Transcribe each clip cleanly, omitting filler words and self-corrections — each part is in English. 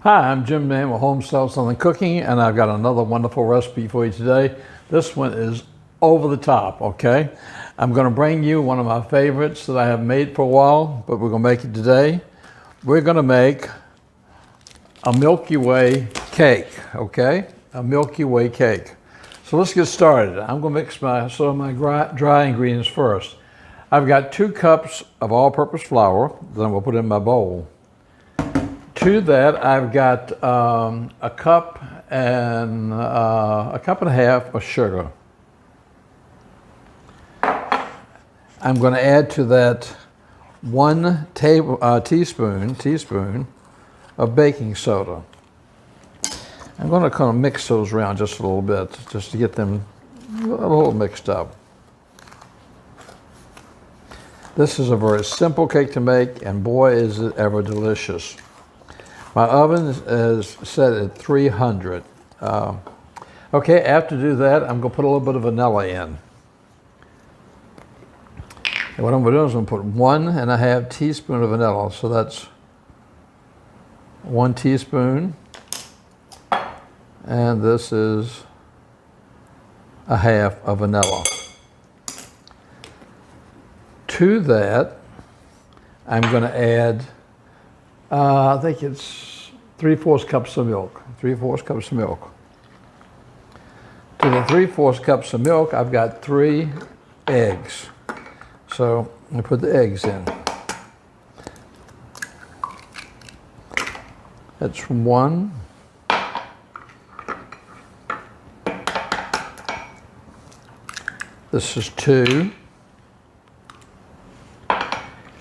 Hi, I'm Jim Man with Homestyle Southern Cooking, and I've got another wonderful recipe for you today. This one is over the top, okay? I'm going to bring you one of my favorites that I have made for a while, but we're going to make it today. We're going to make a Milky Way cake, okay? A Milky Way cake. So let's get started. I'm going to mix some of my dry ingredients first. I've got 2 cups of all-purpose flour that I'm going to put in my bowl. To that, I've got a cup and a cup and a half of sugar. I'm going to add to that 1 teaspoon of baking soda. I'm going to kind of mix those around just a little bit, just to get them a little mixed up. This is a very simple cake to make, and boy, is it ever delicious. My oven is set at 300. Okay, after do that, I'm going to put a little bit of vanilla in. And what I'm going to do is I'm going to put 1.5 teaspoons of vanilla. So that's 1 teaspoon. And this is a half of vanilla. To that, I'm going to add I think it's 3/4 cups of milk. 3/4 cups of milk. To the 3/4 cups of milk, I've got 3 eggs. So I'm going to put the eggs in. That's 1. This is 2.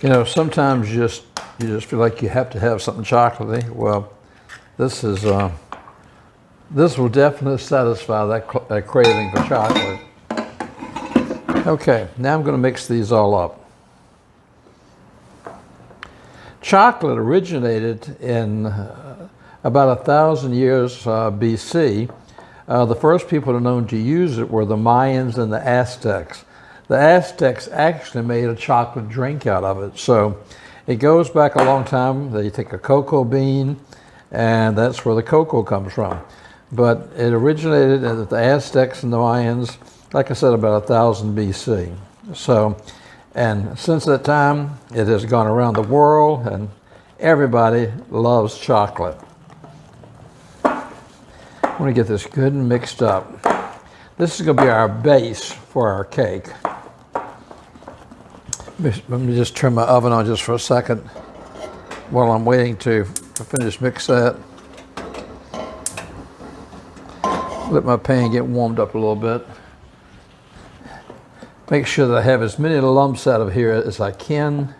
You know, sometimes you just feel like you have to have something chocolatey. Well, this will definitely satisfy that craving for chocolate. Okay, now I'm going to mix these all up. Chocolate originated in about 1,000 years BC. The first people to known to use it were the Mayans and the Aztecs. The Aztecs actually made a chocolate drink out of it. So it goes back a long time. They take a cocoa bean, and that's where the cocoa comes from. But it originated at the Aztecs and the Mayans, like I said, about 1,000 BC. So, and since that time, it has gone around the world, and everybody loves chocolate. I want to get this good and mixed up. This is going to be our base for our cake. Let me just turn my oven on just for a second while I'm waiting to finish mix that. Let my pan get warmed up a little bit. Make sure that I have as many lumps out of here as I can.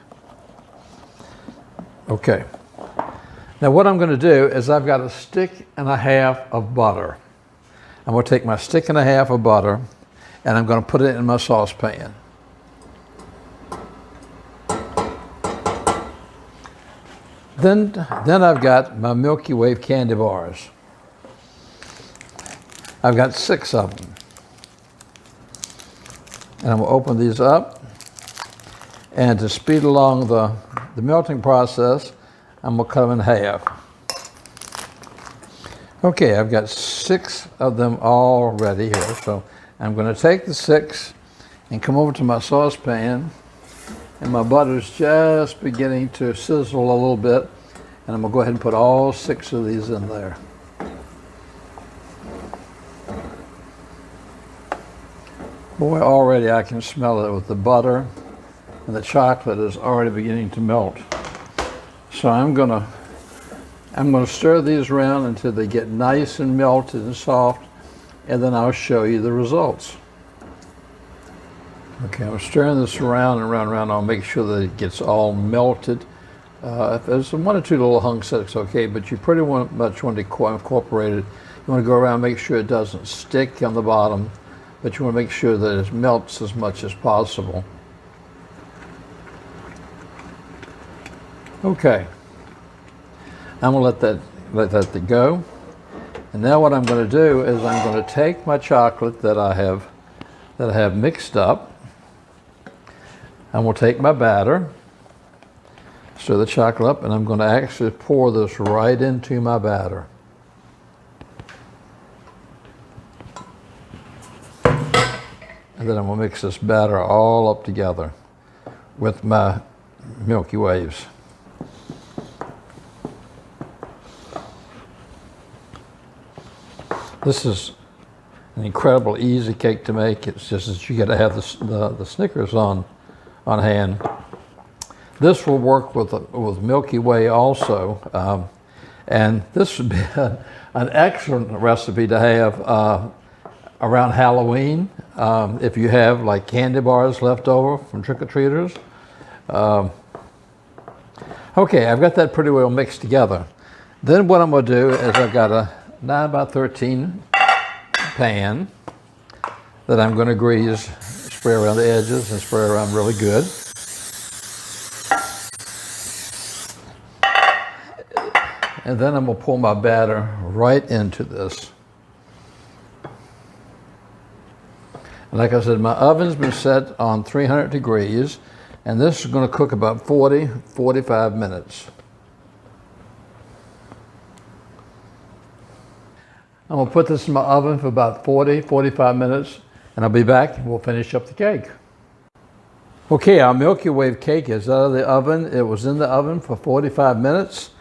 Okay. Now what I'm going to do is I've got 1.5 sticks of butter. I'm going to take my 1.5 sticks of butter and I'm going to put it in my saucepan. Then I've got my Milky Way candy bars. I've got 6 of them. And I'm going to open these up. And to speed along the melting process, I'm going to cut them in half. Okay, I've got 6 of them all ready here. So I'm going to take the 6 and come over to my saucepan. And my butter's just beginning to sizzle a little bit. And I'm going to go ahead and put all 6 of these in there. Boy, already I can smell it with the butter, and the chocolate is already beginning to melt. So I'm going to stir these around until they get nice and melted and soft, and then I'll show you the results. Okay, I'm stirring this around and around. I'll make sure that it gets all melted. If there's 1 or 2 little hunks, that's okay, but you pretty much want to incorporate it. You want to go around and make sure it doesn't stick on the bottom, but you want to make sure that it melts as much as possible. Okay, I'm going to let that go. And now what I'm going to do is I'm going to take my chocolate that I have mixed up. I'm going to take my batter, Stir the chocolate up, and I'm going to actually pour this right into my batter. And then I'm going to mix this batter all up together with my Milky Ways. This is an incredible easy cake to make. It's just that you got to have the Snickers on hand. This will work with Milky Way also, and this would be an excellent recipe to have around Halloween, if you have like candy bars left over from trick-or-treaters. Okay, I've got that pretty well mixed together. Then what I'm going to do is I've got a 9x13 pan that I'm going to grease, spray around the edges and spray around really good. And then I'm going to pour my batter right into this. And like I said, my oven's been set on 300 degrees, and this is going to cook about 40-45 minutes. I'm going to put this in my oven for about 40-45 minutes, and I'll be back and we'll finish up the cake. Okay, our Milky Way cake is out of the oven. It was in the oven for 45 minutes.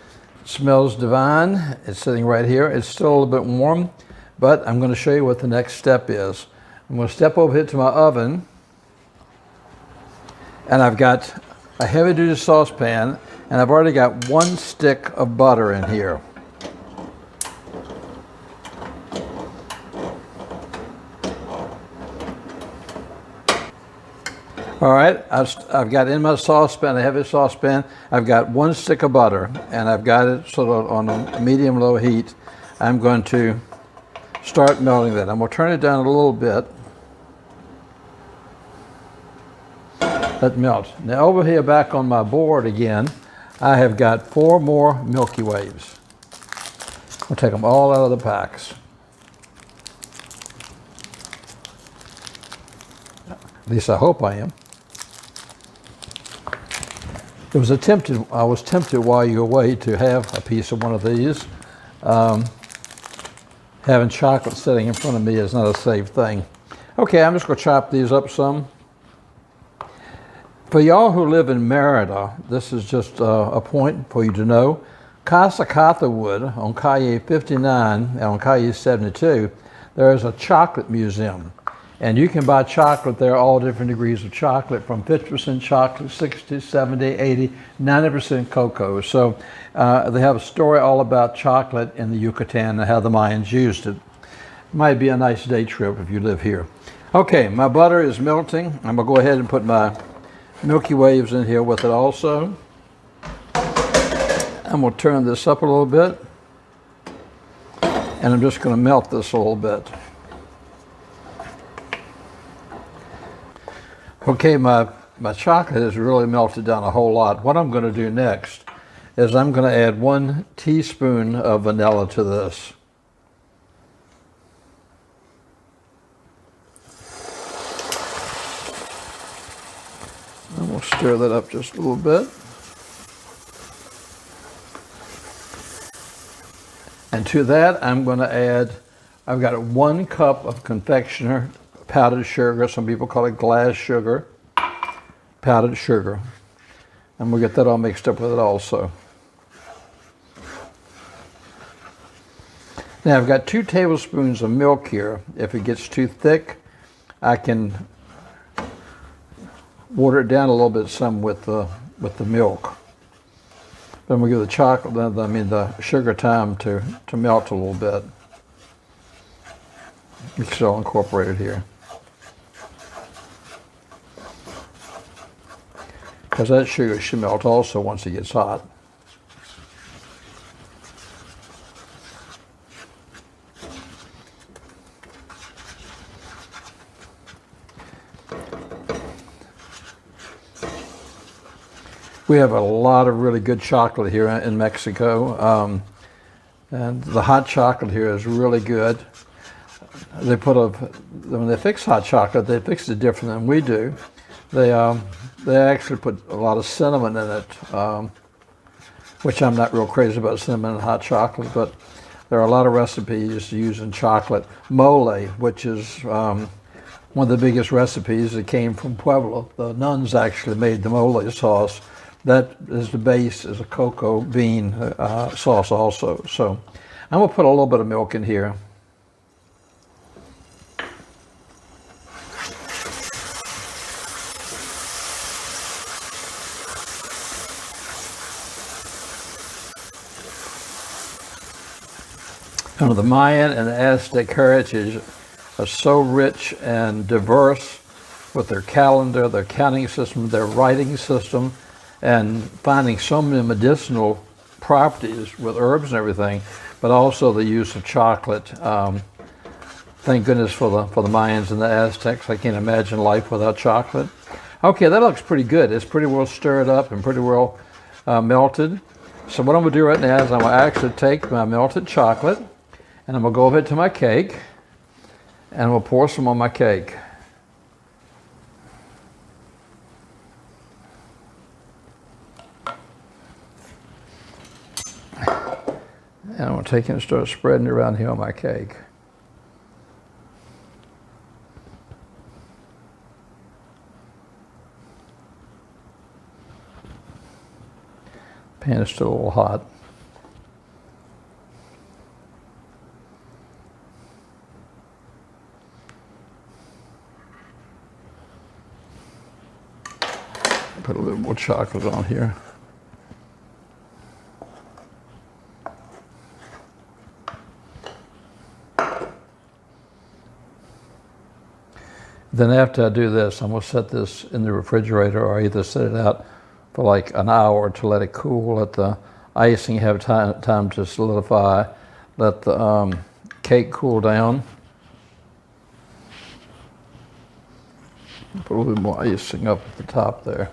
It smells divine. It's sitting right here. It's still a little bit warm, but I'm going to show you what the next step is. I'm going to step over here to my oven, and I've got a heavy-duty saucepan, and I've already got 1 stick of butter in here. All right, I've got in my saucepan, a heavy saucepan, I've got 1 stick of butter, and I've got it sort of on a medium-low heat. I'm going to start melting that. I'm going to turn it down a little bit. Let it melt. Now over here back on my board again, I have got 4 more Milky Ways. I'll take them all out of the packs. At least I hope I am. I was tempted while you were away to have a piece of one of these. Having chocolate sitting in front of me is not a safe thing. Okay, I'm just going to chop these up some. For y'all who live in Merida, this is just a point for you to know. Casa Catherwood on Calle 59 and on Calle 72, there is a chocolate museum. And you can buy chocolate there, all different degrees of chocolate, from 50% chocolate, 60, 70, 80, 90% cocoa. So they have a story all about chocolate in the Yucatan and how the Mayans used it. Might be a nice day trip if you live here. Okay, my butter is melting. I'm going to go ahead and put my Milky Ways in here with it also. I'm going to turn this up a little bit, and I'm just going to melt this a little bit. Okay, my chocolate has really melted down a whole lot. What I'm going to do next is I'm going to add 1 teaspoon of vanilla to this. And we'll stir that up just a little bit. And to that, I'm going to add, I've got 1 cup of confectioner powdered sugar. Some people call it glass sugar. Powdered sugar. And we'll get that all mixed up with it also. Now I've got 2 tablespoons of milk here. If it gets too thick, I can water it down a little bit some with the milk. Then we'll give the chocolate, the sugar time to melt a little bit. It's all incorporated here. Because that sugar should melt also once it gets hot. We have a lot of really good chocolate here in Mexico, and the hot chocolate here is really good. They when they fix hot chocolate, they fix it different than we do. They actually put a lot of cinnamon in it, which I'm not real crazy about cinnamon and hot chocolate, but there are a lot of recipes using chocolate. Mole, which is one of the biggest recipes that came from Pueblo. The nuns actually made the mole sauce. That is the base, is a cocoa bean sauce also. So I'm gonna put a little bit of milk in here. The Mayan and Aztec heritage are so rich and diverse with their calendar, their counting system, their writing system, and finding so many medicinal properties with herbs and everything, but also the use of chocolate. Thank goodness for the Mayans and the Aztecs. I can't imagine life without chocolate. Okay, that looks pretty good. It's pretty well stirred up and pretty well melted. So what I'm gonna do right now is I'm gonna actually take my melted chocolate and I'm gonna go over to my cake and I'm gonna pour some on my cake. And I'm gonna take it and start spreading it around here on my cake. Pan is still a little hot. Put a little more chocolate on here. Then after I do this, I'm going to set this in the refrigerator or either set it out for like an hour to let it cool, let the icing have time to solidify, let the cake cool down. Put a little more icing up at the top there.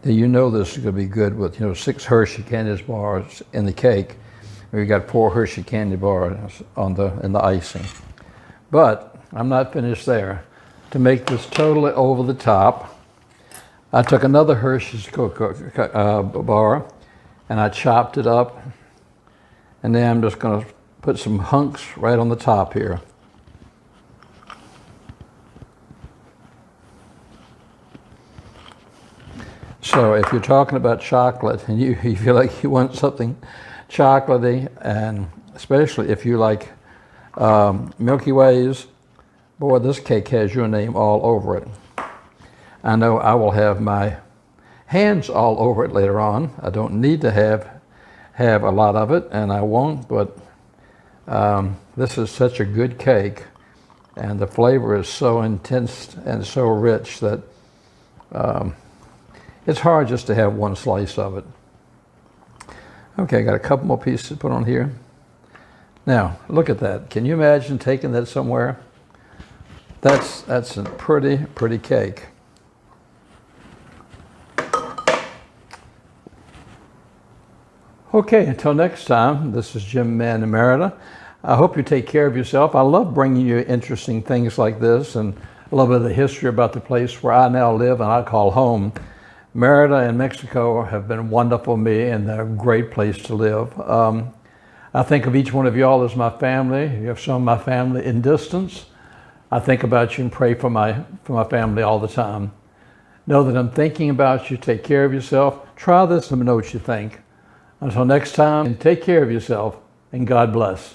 You know this is going to be good with 6 Hershey candy bars in the cake. We got 4 Hershey candy bars in the icing. But I'm not finished there. To make this totally over the top, I took another Hershey's bar and I chopped it up, and then I'm just going to put some hunks right on the top here. So if you're talking about chocolate and you feel like you want something chocolatey, and especially if you like Milky Ways, boy, this cake has your name all over it. I know I will have my hands all over it later on. I don't need to have a lot of it, and I won't, but this is such a good cake, and the flavor is so intense and so rich that it's hard just to have one slice of it. Okay, I got a couple more pieces to put on here. Now, look at that. Can you imagine taking that somewhere? That's a pretty cake. Okay, until next time, this is Jim Man Emerita. I hope you take care of yourself. I love bringing you interesting things like this and a little bit of the history about the place where I now live and I call home. Mérida and Mexico have been wonderful to me, and they're a great place to live. I think of each one of y'all as my family. You have some of my family in distance. I think about you and pray for my family all the time. Know that I'm thinking about you. Take care of yourself. Try this and let me know what you think. Until next time, take care of yourself, and God bless.